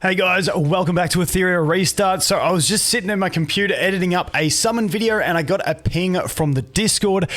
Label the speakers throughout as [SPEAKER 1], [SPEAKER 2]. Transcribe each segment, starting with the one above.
[SPEAKER 1] Hey guys, welcome back to Etheria Restart. So I was just sitting at my computer editing up a summon video and I got a ping from the Discord.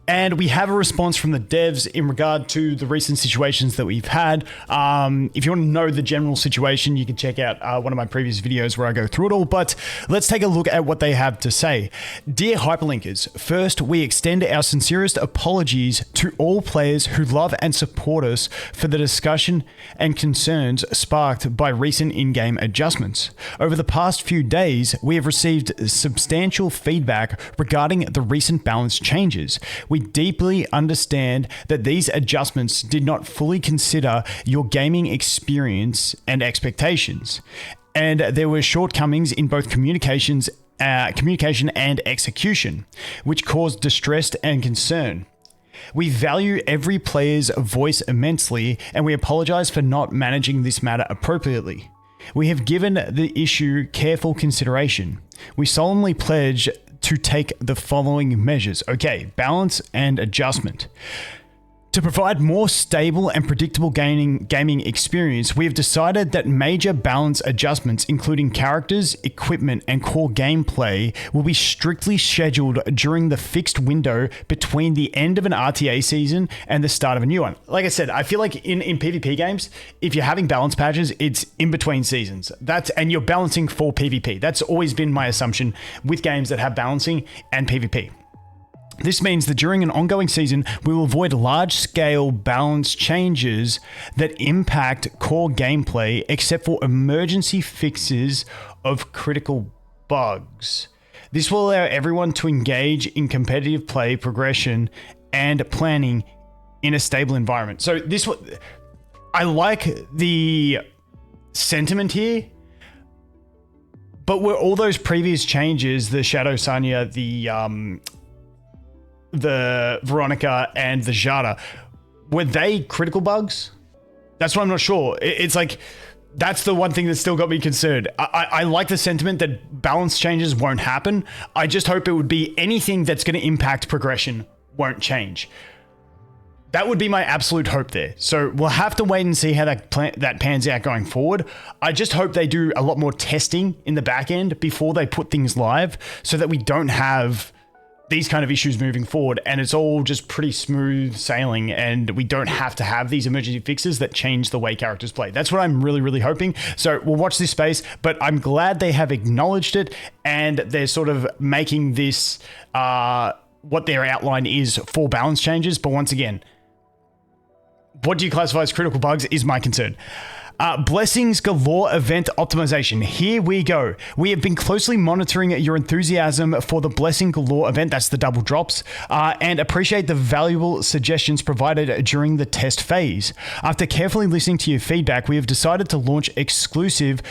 [SPEAKER 1] And we have a response from the devs in regard to the recent situations that we've had. If you want to know the general situation, you can check out one of my previous videos where I go through it all. But let's take a look at what they have to say. Dear Hyperlinkers, first, we extend our sincerest apologies to all players who love and support us for the discussion and concerns sparked by recent in-game adjustments. Over the past few days, we have received substantial feedback regarding the recent balance changes. We deeply understand that these adjustments did not fully consider your gaming experience and expectations, and there were shortcomings in both communication and execution, which caused distress and concern. We value every player's voice immensely, and we apologize for not managing this matter appropriately. We have given the issue careful consideration. We solemnly pledge to take the following measures. Okay, balance and adjustment. To provide more stable and predictable gaming experience, we have decided that major balance adjustments, including characters, equipment, and core gameplay, will be strictly scheduled during the fixed window between the end of an RTA season and the start of a new one. Like I said, I feel like in PvP games, if you're having balance patches, it's in between seasons. And you're balancing for PvP. That's always been my assumption with games that have balancing and PvP. This means that during an ongoing season, we will avoid large-scale balance changes that impact core gameplay except for emergency fixes of critical bugs. This will allow everyone to engage in competitive play, progression, and planning in a stable environment. So I like the sentiment here, but were all those previous changes, the Shadow Sanya, the Veronica and the Jada, were they critical bugs? That's what I'm not sure. It's like, that's the one thing that still got me concerned. I like the sentiment that balance changes won't happen. I just hope it would be anything that's going to impact progression won't change. That would be my absolute hope there. So we'll have to wait and see how that pans out going forward. I just hope they do a lot more testing in the back end before they put things live so that we don't have these kind of issues moving forward, and it's all just pretty smooth sailing, and we don't have to have these emergency fixes that change the way characters play. That's what I'm really, really hoping. So we'll watch this space, but I'm glad they have acknowledged it, and they're sort of making this what their outline is for balance changes. But once again, what do you classify as critical bugs is my concern. Blessings Galore event optimization. Here we go. We have been closely monitoring your enthusiasm for the Blessing Galore event, that's the double drops, and appreciate the valuable suggestions provided during the test phase. After carefully listening to your feedback, we have decided to launch exclusive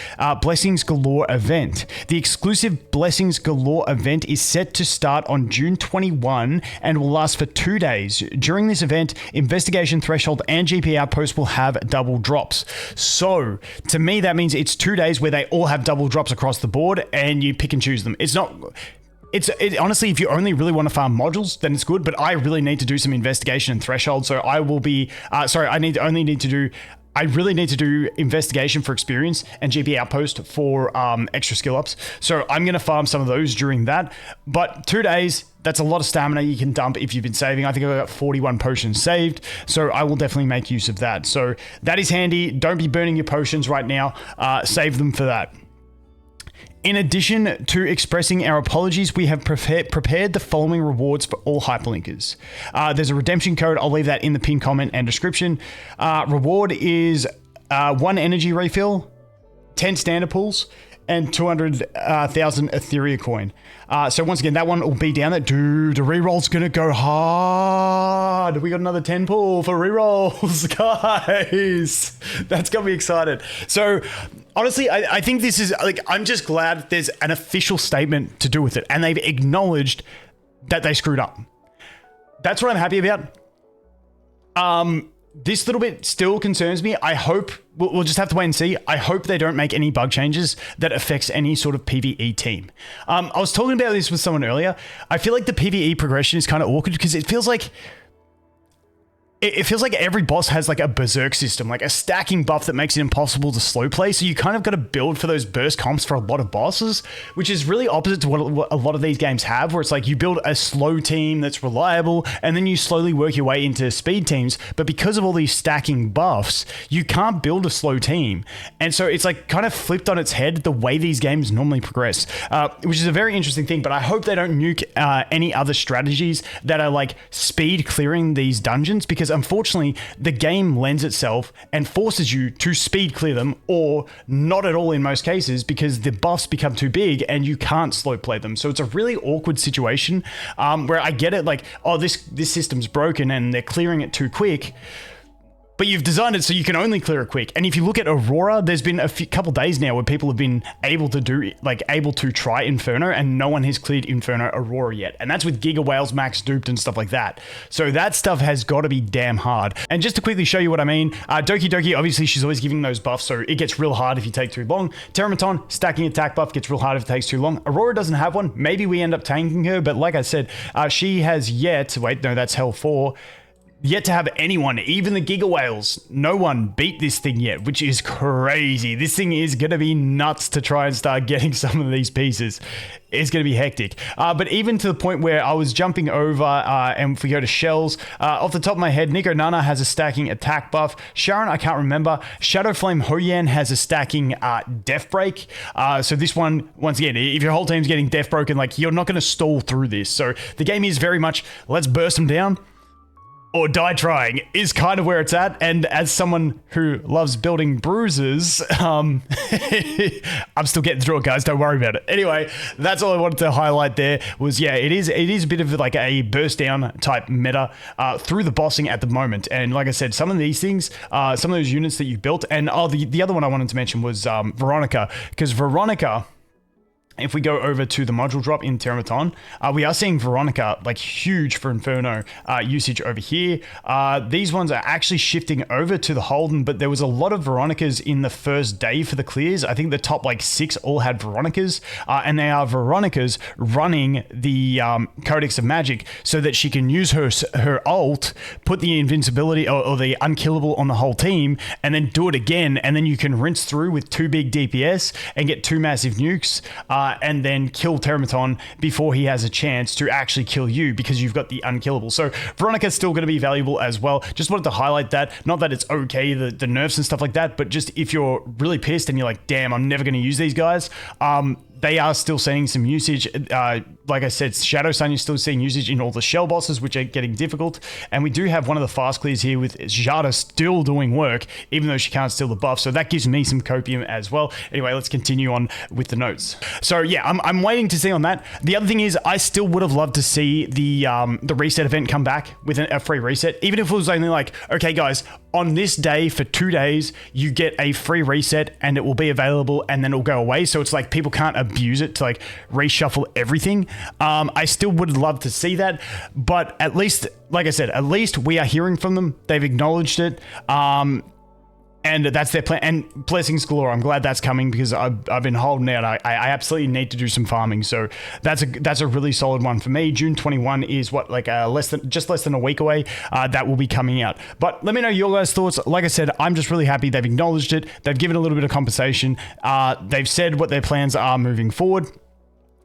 [SPEAKER 1] Blessings Galore event. The exclusive Blessings Galore event is set to start on June 21 and will last for 2 days. During this event, Investigation Threshold and GP Outpost will have double drops. So, to me, that means it's 2 days where they all have double drops across the board and you pick and choose them. Honestly, if you only really want to farm modules, then it's good, but I really need to do some investigation and threshold. So I will be, I really need to do investigation for experience and GP Outpost for extra skill ups. So I'm going to farm some of those during that. But 2 days, that's a lot of stamina you can dump if you've been saving. I think I've got 41 potions saved. So I will definitely make use of that. So that is handy. Don't be burning your potions right now. Save them for that. In addition to expressing our apologies, we have prepared the following rewards for all hyperlinkers. There's a redemption code. I'll leave that in the pinned comment and description. Reward is 1 energy refill, 10 standard pools, and 200,000 Etheria coin. So once again, that one will be down there. Dude, the reroll's gonna go hard. We got another 10 pool for rerolls, guys. That's got me excited. So honestly, I think this is like, I'm just glad there's an official statement to do with it, and they've acknowledged that they screwed up. That's what I'm happy about. This little bit still concerns me. I hope, we'll just have to wait and see. I hope they don't make any bug changes that affects any sort of PvE team. I was talking about this with someone earlier. I feel like the PvE progression is kind of awkward because it feels like it feels like every boss has like a berserk system, like a stacking buff that makes it impossible to slow play. So you kind of got to build for those burst comps for a lot of bosses, which is really opposite to what a lot of these games have, where it's like you build a slow team that's reliable and then you slowly work your way into speed teams. But because of all these stacking buffs, you can't build a slow team. And so it's like kind of flipped on its head the way these games normally progress, which is a very interesting thing. But I hope they don't nuke any other strategies that are like speed clearing these dungeons, because unfortunately the game lends itself and forces you to speed clear them, or not at all in most cases, because the buffs become too big and you can't slow play them. So it's a really awkward situation where I get it, like, oh, this system's broken and they're clearing it too quick, but you've designed it so you can only clear it quick. And if you look at Aurora, there's been a couple days now where people have been able to try Inferno, and no one has cleared Inferno Aurora yet. And that's with Giga Whales max duped and stuff like that. So that stuff has got to be damn hard. And just to quickly show you what I mean, Doki Doki, obviously she's always giving those buffs, so it gets real hard if you take too long. Teramaton, stacking attack buff, gets real hard if it takes too long. Aurora doesn't have one. Maybe we end up tanking her, but like I said, she has yet, wait, no, that's Hell 4. Yet to have anyone, even the Giga Whales, no one beat this thing yet, which is crazy. This thing is going to be nuts to try and start getting some of these pieces. It's going to be hectic. But even to the point where I was jumping over, and if we go to shells, off the top of my head, Nico Nana has a stacking attack buff. Sharon, I can't remember. Shadow Flame Hoyan has a stacking death break. So this one, once again, if your whole team's getting death broken, like, you're not going to stall through this. So the game is very much, let's burst them down or die trying, is kind of where it's at. And as someone who loves building bruises, I'm still getting through it, guys. Don't worry about it. Anyway, that's all I wanted to highlight there was, yeah, it is a bit of like a burst down type meta through the bossing at the moment. And like I said, some of these things, some of those units that you built, and the other one I wanted to mention was Veronica, because Veronica, if we go over to the module drop in Teramaton, we are seeing Veronica like huge for Inferno usage over here. These ones are actually shifting over to the Holden, but there was a lot of Veronicas in the first day for the clears. I think the top like 6 all had Veronicas, and they are Veronicas running the Codex of Magic so that she can use her ult, put the invincibility or the unkillable on the whole team, and then do it again, and then you can rinse through with 2 big DPS and get 2 massive nukes, and then kill Teramaton before he has a chance to actually kill you, because you've got the unkillable. So Veronica's still going to be valuable as well. Just wanted to highlight that. Not that it's okay, the nerfs and stuff like that, but just if you're really pissed and you're like, damn, I'm never going to use these guys, they are still seeing some usage. Like I said, Shadow Sun is still seeing usage in all the shell bosses, which are getting difficult. And we do have one of the fast clears here with Jada still doing work, even though she can't steal the buff. So that gives me some copium as well. Anyway, let's continue on with the notes. So yeah, I'm waiting to see on that. The other thing is, I still would have loved to see the reset event come back with a free reset, even if it was only like, okay guys, on this day for 2 days, you get a free reset and it will be available and then it'll go away. So it's like people can't abuse it to like reshuffle everything. I still would love to see that, but at least, like I said, at least we are hearing from them. They've acknowledged it. And that's their plan. And blessings galore. I'm glad that's coming, because I've been holding out. I absolutely need to do some farming. So that's a really solid one for me. June 21 is what, like just less than a week away. That will be coming out. But let me know your guys' thoughts. Like I said, I'm just really happy they've acknowledged it. They've given a little bit of compensation. They've said what their plans are moving forward.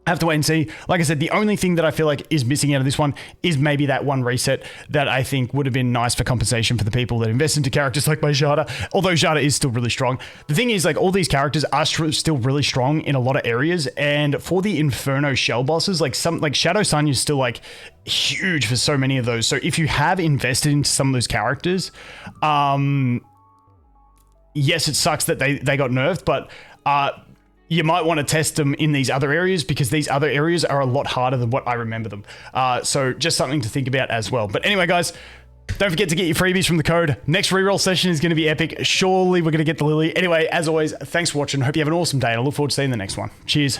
[SPEAKER 1] I have to wait and see. Like I said, the only thing that I feel like is missing out of this one is maybe that one reset that I think would have been nice for compensation for the people that invest into characters like my Jada, although Jada is still really strong. The thing is, like, all these characters are still really strong in a lot of areas, and for the Inferno shell bosses, like Shadow Sun is still like huge for so many of those. So if you have invested into some of those characters, yes, it sucks that they got nerfed, but you might want to test them in these other areas, because these other areas are a lot harder than what I remember them. So just something to think about as well. But anyway, guys, don't forget to get your freebies from the code. Next reroll session is going to be epic. Surely we're going to get the Lily. Anyway, as always, thanks for watching. Hope you have an awesome day, and I look forward to seeing the next one. Cheers.